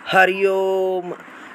हरिओम।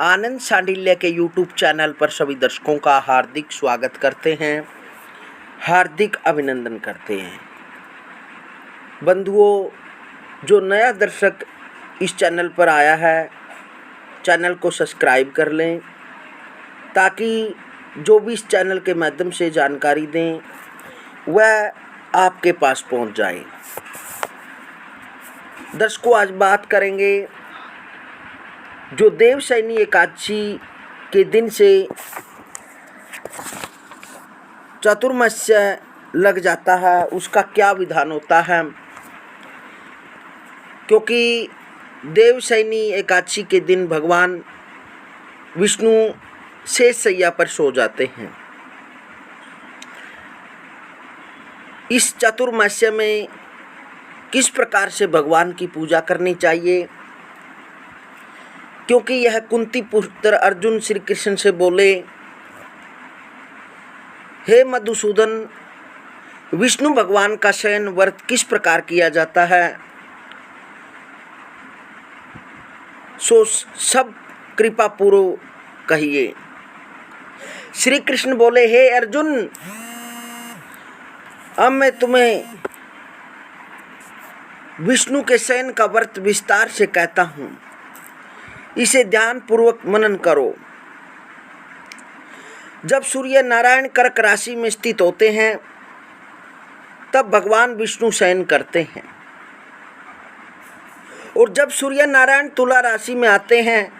आनंद सांडिल्य के YouTube channel पर सभी दर्शकों का हार्दिक स्वागत करते हैं, हार्दिक अभिनंदन करते हैं। बंधुओं, जो नया दर्शक इस चैनल पर आया है, चैनल को सब्सक्राइब कर लें ताकि जो भी इस चैनल के माध्यम से जानकारी दें वह आपके पास पहुंच जाए। दर्शकों, आज बात करेंगे जो देवशयनी एकादशी के दिन से चतुर्मास्य लग जाता है, उसका क्या विधान होता है। क्योंकि देवशयनी एकादशी के दिन भगवान विष्णु शेष शैया पर सो जाते हैं। इस चतुर्मास्य में किस प्रकार से भगवान की पूजा करनी चाहिए, क्योंकि यह कुंती पुत्र अर्जुन श्री कृष्ण से बोले, हे मधुसूदन, विष्णु भगवान का शयन व्रत किस प्रकार किया जाता है, सो सब कृपा पूर्व कहिए। श्री कृष्ण बोले, हे अर्जुन, अब मैं तुम्हें विष्णु के शयन का व्रत विस्तार से कहता हूँ, इसे ध्यान पूर्वक मनन करो। जब सूर्य नारायण कर्क राशि में स्थित होते हैं तब भगवान विष्णु शयन करते हैं, और जब सूर्य नारायण तुला राशि में आते हैं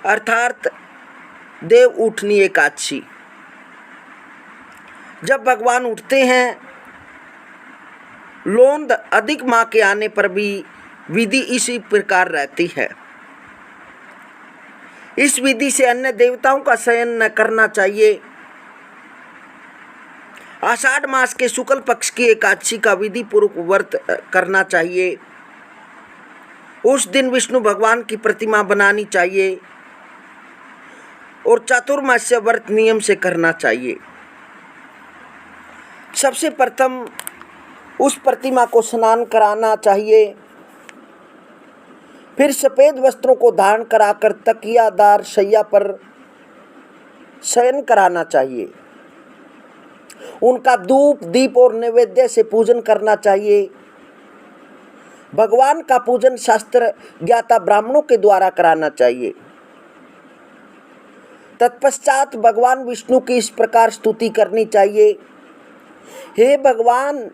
अर्थात देव उठनी एकादशी, जब भगवान उठते हैं, लोंद अधिक माह के आने पर भी विधि इसी प्रकार रहती है। इस विधि से अन्य देवताओं का शयन न करना चाहिए। आषाढ़ मास के शुक्ल पक्ष की एकादशी का विधि पूर्वक व्रत करना चाहिए। उस दिन विष्णु भगवान की प्रतिमा बनानी चाहिए और चातुर्मास्य व्रत नियम से करना चाहिए। सबसे प्रथम उस प्रतिमा को स्नान कराना चाहिए, फिर सफ़ेद वस्त्रों को धारण कराकर तकियादार शैया पर शयन कराना चाहिए। उनका धूप दीप और नैवेद्य से पूजन करना चाहिए। भगवान का पूजन शास्त्र ज्ञाता ब्राह्मणों के द्वारा कराना चाहिए। तत्पश्चात भगवान विष्णु की इस प्रकार स्तुति करनी चाहिए, हे भगवान,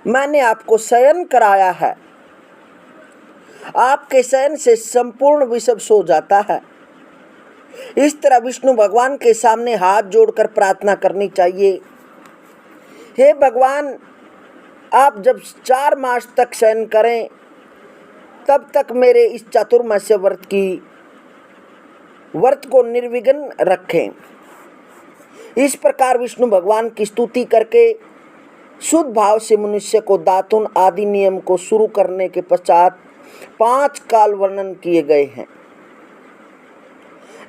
मैंने आपको शयन कराया है, आपके शयन से संपूर्ण विश्व सो जाता है। इस तरह विष्णु भगवान के सामने हाथ जोड़कर प्रार्थना करनी चाहिए, हे भगवान, आप जब 4 मास तक शयन करें तब तक मेरे इस चातुर्मास्य व्रत को निर्विघ्न रखें। इस प्रकार विष्णु भगवान की स्तुति करके शुद्ध भाव से मनुष्य को दातुन आदि नियम को शुरू करने के पश्चात 5 काल वर्णन किए गए हैं।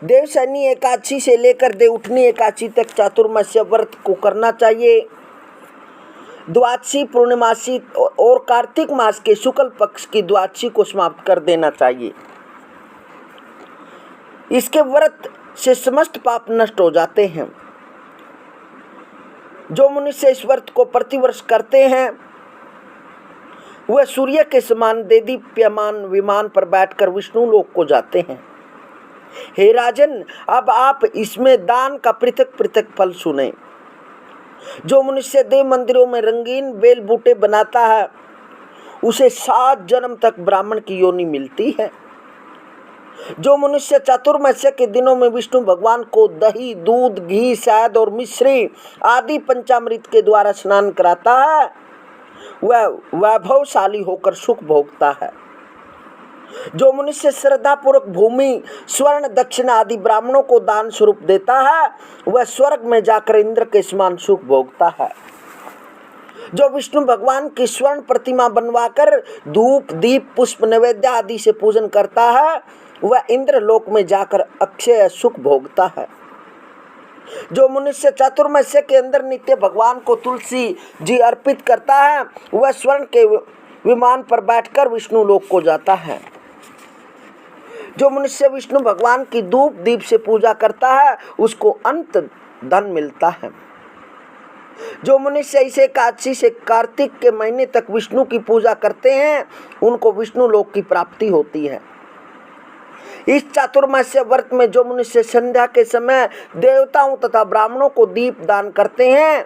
देवशयनी एकादशी से लेकर देवउठनी एकादशी तक चातुर्मास्य व्रत को करना चाहिए। द्वादशी, पूर्णिमासी और कार्तिक मास के शुक्ल पक्ष की द्वादशी को समाप्त कर देना चाहिए। इसके व्रत से समस्त पाप नष्ट हो जाते हैं। जो मनुष्य इस व्रत को प्रतिवर्ष करते हैं वह सूर्य के समान देदीप्यमान विमान पर बैठकर विष्णु लोक को जाते हैं। हे राजन, अब आप इसमें दान का पृथक पृथक फल सुने। जो मनुष्य देव मंदिरों में रंगीन बेल बूटे बनाता है उसे 7 जन्म तक ब्राह्मण की योनि मिलती है। जो मनुष्य चातुर्मास्य के दिनों में विष्णु भगवान को दही, दूध, घी, शहद और मिश्री आदि पंचामृत के द्वारा स्नान कराता है वह वैभवशाली होकर सुख भोगता है। जो मनुष्य श्रद्धा पूर्वक भूमि, स्वर्ण, दक्षिणा आदि ब्राह्मणों को दान स्वरूप देता है वह स्वर्ग में जाकर इंद्र के समान सुख भोगता है। जो विष्णु भगवान की स्वर्ण प्रतिमा बनवाकर धूप दीप पुष्प नैवेद्य आदि से पूजन करता है वह इंद्र लोक में जाकर अक्षय सुख भोगता है। जो मनुष्य चातुर्मास्य के अंदर नित्य भगवान को तुलसी जी अर्पित करता है वह स्वर्ण के विमान पर बैठकर विष्णु लोक को जाता है। जो मनुष्य विष्णु भगवान की धूप दीप से पूजा करता है उसको अंत धन मिलता है। जो मनुष्य इसे एकादशी से कार्तिक के महीने तक विष्णु की पूजा करते हैं उनको विष्णु लोक की प्राप्ति होती है। इस चातुर्मास्य व्रत में जो मनुष्य संध्या के समय देवताओं तथा ब्राह्मणों को दीप दान करते हैं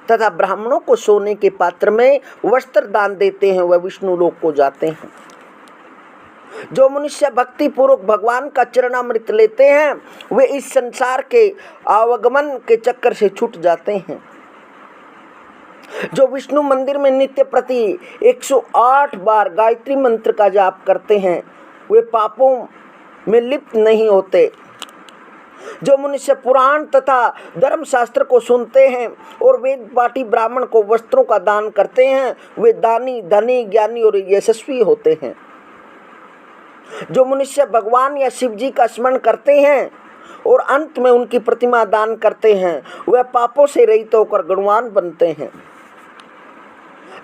तथा ब्राह्मणों को सोने के पात्र में वस्त्र दान देते हैं वह विष्णु लोक को जाते हैं। जो मनुष्य भक्ति पूर्वक भगवान का चरणामृत लेते हैं वे इस संसार के आवागमन के चक्कर से छूट जाते हैं। जो विष्णु मंदिर में नित्य प्रति 108 बार गायत्री मंत्र का जाप करते हैं वे पापों में लिप्त नहीं होते। जो मनुष्य पुराण तथा धर्म शास्त्र को सुनते हैं और वेद पाठी ब्राह्मण को वस्त्रों का दान करते हैं वे दानी धनी ज्ञानी और यशस्वी होते हैं। जो मनुष्य भगवान या शिव जी का स्मरण करते हैं और अंत में उनकी प्रतिमा दान करते हैं वह पापों से रहित होकर गुणवान बनते हैं।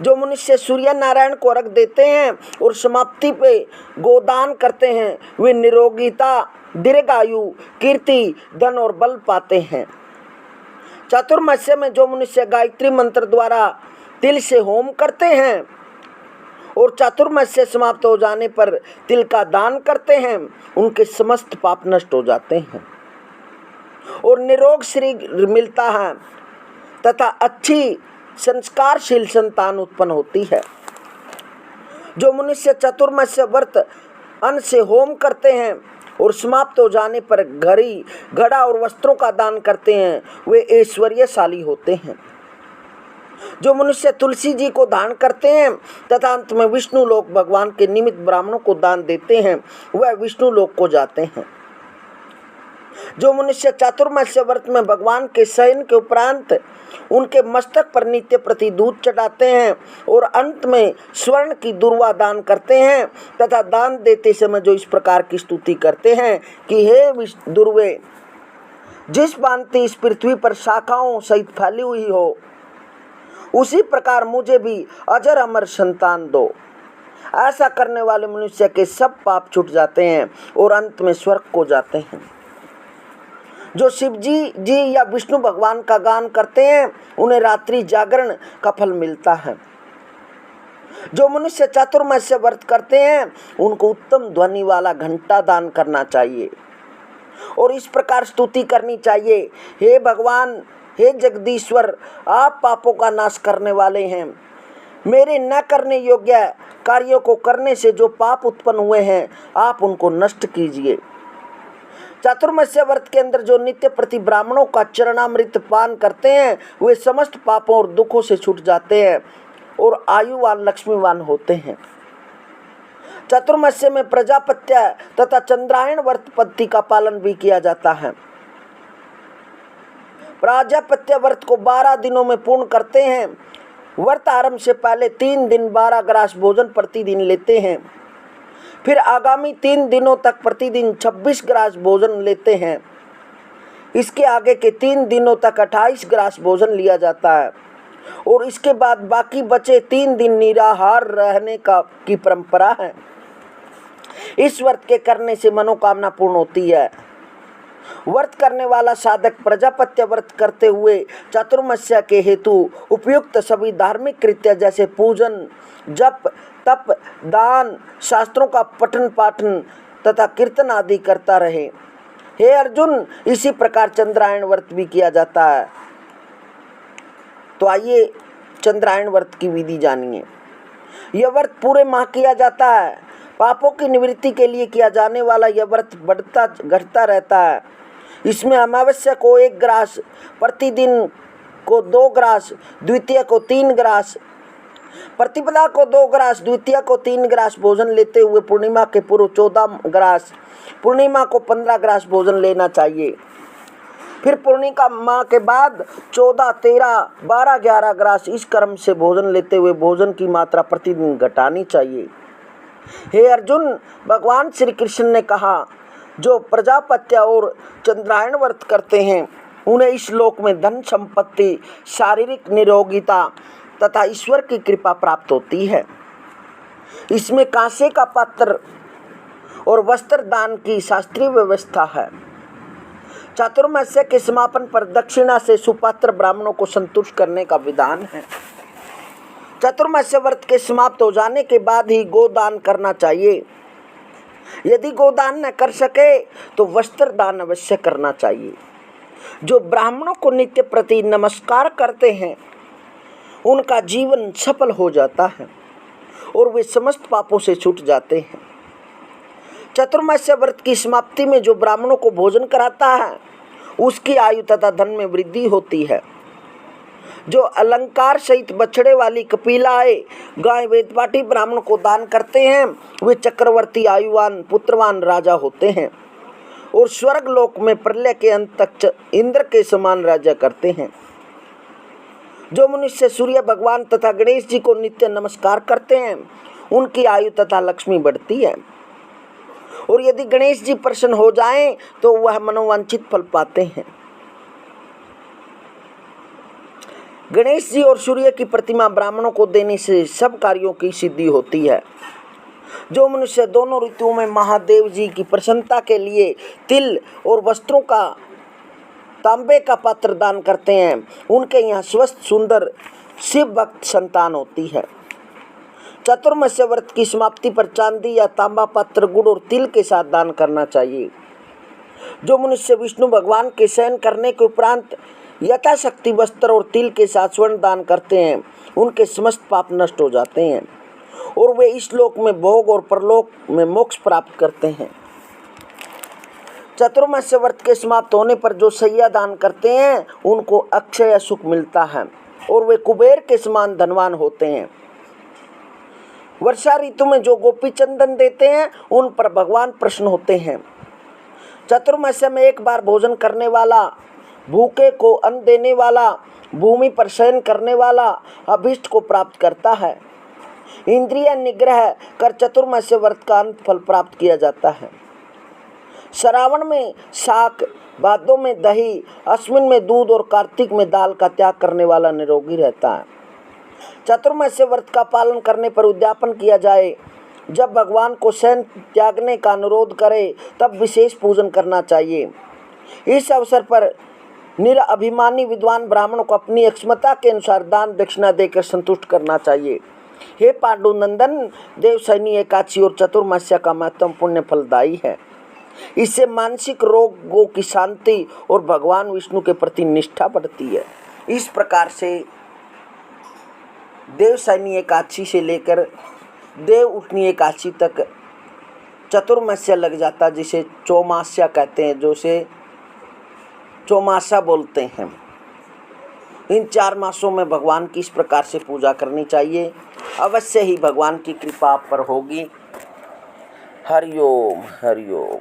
जो मनुष्य सूर्य नारायण को अर्घ देते हैं और समाप्ति पे गोदान करते हैं वे निरोगिता दीर्घायु कीर्ति धन और बल पाते हैं। चातुर्मास्य में जो मनुष्य गायत्री मंत्र द्वारा तिल से होम करते हैं और चातुर्मास्य समाप्त हो जाने पर तिल का दान करते हैं उनके समस्त पाप नष्ट हो जाते हैं और निरोग शरीर मिलता है तथा अच्छी संस्कारशील संतान उत्पन्न होती है। जो मनुष्य चतुर्मास्य व्रत अन्न से होम करते हैं और समाप्त हो जाने पर घड़ी घड़ा और वस्त्रों का दान करते हैं वे ऐश्वर्यशाली होते हैं। जो मनुष्य तुलसी जी को दान करते हैं तथा अंत में विष्णु लोक भगवान के निमित्त ब्राह्मणों को दान देते हैं वह विष्णु लोक को जाते हैं। जो मनुष्य चातुर्मास्य व्रत में भगवान के शयन के उपरांत उनके मस्तक पर नित्य प्रति दूध चढ़ाते हैं और अंत में स्वर्ण की दुर्वा दान करते हैं तथा दान देते समय जो इस प्रकार की स्तुति करते हैं कि हे दुर्वे, जिस भांति इस पृथ्वी पर शाखाओं सहित फैली हुई हो उसी प्रकार मुझे भी अजर अमर संतान दो। ऐसा करने वाले मनुष्य के सब पाप छूट जाते हैं और अंत में स्वर्ग को जाते हैं। जो शिव जी या विष्णु भगवान का गान करते हैं उन्हें रात्रि जागरण का फल मिलता है। जो मनुष्य चातुर्मास्य व्रत करते हैं उनको उत्तम ध्वनि वाला घंटा दान करना चाहिए और इस प्रकार स्तुति करनी चाहिए, हे भगवान, हे जगदीश्वर, आप पापों का नाश करने वाले हैं। मेरे न करने योग्य कार्यों को करने से जो पाप उत्पन्न हुए हैं आप उनको नष्ट कीजिए। चातुर्मास्य व्रत के अंदर जो नित्य प्रति ब्राह्मणों का चरणामृत पान करते हैं वे समस्त पापों और दुखों से छूट जाते हैं और आयुवान लक्ष्मीवान होते हैं। चातुर्मास्य में प्रजापत्य तथा चंद्रायण व्रत पद्धति का पालन भी किया जाता है। प्रजापत्य व्रत को 12 दिनों में पूर्ण करते हैं। व्रत आरंभ से पहले 3 दिन 12 ग्रास भोजन प्रतिदिन लेते हैं, फिर आगामी 3 दिनों तक प्रतिदिन 26 ग्रास भोजन लेते हैं। इसके आगे के 3 दिनों तक 28 ग्रास भोजन लिया जाता है और इसके बाद बाकी बचे 3 दिन निराहार रहने की परंपरा है। इस व्रत के करने से मनोकामना पूर्ण होती है। व्रत करने वाला साधक प्रजापत्य व्रत करते हुए चातुर्मास्य के हेतु उपयुक्त सभी धार्मिक कृत्य जैसे पूजन, जप, तप, दान, शास्त्रों का पठन पाठन तथा कीर्तन आदि करता रहे। हे अर्जुन, इसी प्रकार चंद्रायण व्रत भी किया जाता है। तो आइए चंद्रायण व्रत की विधि जानिए। यह व्रत पूरे माह किया जाता है। पापों की निवृत्ति के लिए किया जाने वाला यह व्रत बढ़ता घटता रहता है। इसमें अमावस्या को 1 ग्रास, प्रतिदिन को 2 ग्रास, द्वितीय को 3 ग्रास, प्रतिपदा को 2 ग्रास, द्वितीय को 3 ग्रास भोजन लेते हुए पूर्णिमा के पूर्व 14 ग्रास, पूर्णिमा को 15 ग्रास भोजन लेना चाहिए। फिर पूर्णिमा के बाद 14, 13, 12, 11 ग्रास इस क्रम से भोजन लेते हुए भोजन की मात्रा प्रतिदिन घटानी चाहिए। हे अर्जुन, भगवान श्री कृष्ण ने कहा, जो प्रजापत्य और चंद्रायण व्रत करते हैं उन्हें इस लोक में धन संपत्ति, शारीरिक निरोगिता तथा ईश्वर की कृपा प्राप्त होती है। इसमें कांसे का पात्र और वस्त्र दान की शास्त्रीय व्यवस्था है। चातुर्मास्य के समापन पर दक्षिणा से सुपात्र ब्राह्मणों को संतुष्ट करने का विधान है। चातुर्मास्य व्रत के समाप्त हो जाने के बाद ही गोदान करना चाहिए। यदि गोदान न कर सके तो वस्त्र दान अवश्य करना चाहिए। जो ब्राह्मणों को नित्य प्रति नमस्कार करते हैं उनका जीवन सफल हो जाता है और वे समस्त पापों से छूट जाते हैं। चातुर्मास्य व्रत की समाप्ति में जो ब्राह्मणों को भोजन कराता है उसकी आयु तथा धन में वृद्धि होती है। जो अलंकार सहित बछड़े वाली कपिलाए गाय वेदपाठी ब्राह्मण को दान करते हैं वे चक्रवर्ती आयुवान पुत्रवान राजा होते हैं और स्वर्ग लोक में प्रलय के अंत तक इंद्र के समान राज्य करते हैं। जो मनुष्य सूर्य भगवान तथा गणेश जी को नित्य नमस्कार करते हैं उनकी आयु तथा लक्ष्मी बढ़ती है और यदि गणेश जी प्रसन्न हो जाएं तो वह मनोवांछित फल पाते हैं। गणेश जी और सूर्य की प्रतिमा ब्राह्मणों को देने से सब कार्यों की सिद्धि होती है। जो मनुष्य दोनों ऋतुओं में महादेव जी की प्रसन्नता के लिए तिल और वस्त्रों का तांबे का पात्र दान करते हैं उनके यहाँ स्वस्थ सुंदर शिव भक्त संतान होती है। चातुर्मास्य व्रत की समाप्ति पर चांदी या तांबा पात्र गुड़ और तिल के साथ दान करना चाहिए। जो मनुष्य विष्णु भगवान के शयन करने के उपरांत यथाशक्ति वस्त्र और तिल के साथ स्वर्ण दान करते हैं उनके समस्त पाप नष्ट हो जाते हैं और वे इस लोक में भोग और परलोक में मोक्ष प्राप्त करते हैं। चातुर्मास्य व्रत के समाप्त होने पर जो शैया दान करते हैं उनको अक्षय सुख मिलता है और वे कुबेर के समान धनवान होते हैं। वर्षा ऋतु में जो गोपी चंदन देते हैं उन पर भगवान प्रसन्न होते हैं। चातुर्मास्य में एक बार भोजन करने वाला, भूखे को अन्न देने वाला, भूमि पर शयन करने वाला अभीष्ट को प्राप्त करता है। इंद्रिय निग्रह कर चातुर्मास्य व्रत का अंत फल प्राप्त किया जाता है। श्रावण में शाक, भादों में दही, अश्विन में दूध और कार्तिक में दाल का त्याग करने वाला निरोगी रहता है। चातुर्मास्य व्रत का पालन करने पर उद्यापन किया जाए। जब भगवान को शयन त्यागने का अनुरोध करे तब विशेष पूजन करना चाहिए। इस अवसर पर निराभिमानी विद्वान ब्राह्मणों को अपनी क्षमता के अनुसार दान दक्षिणा देकर संतुष्ट करना चाहिए। हे पांडुनंदन, देवशयनी एकादशी और चातुर्मास्य का महत्व पुण्य फलदायी है। इससे मानसिक रोगों की शांति और भगवान विष्णु के प्रति निष्ठा बढ़ती है। इस प्रकार से देवशयनी एकादशी से लेकर देव उठनी एकादशी तक चातुर्मास्य लग जाता, जिसे चौमास्या कहते हैं, जो से चौमासा बोलते हैं। इन 4 मासों में भगवान की इस प्रकार से पूजा करनी चाहिए। अवश्य ही भगवान की कृपा आप पर होगी। हरिओम हरिओम।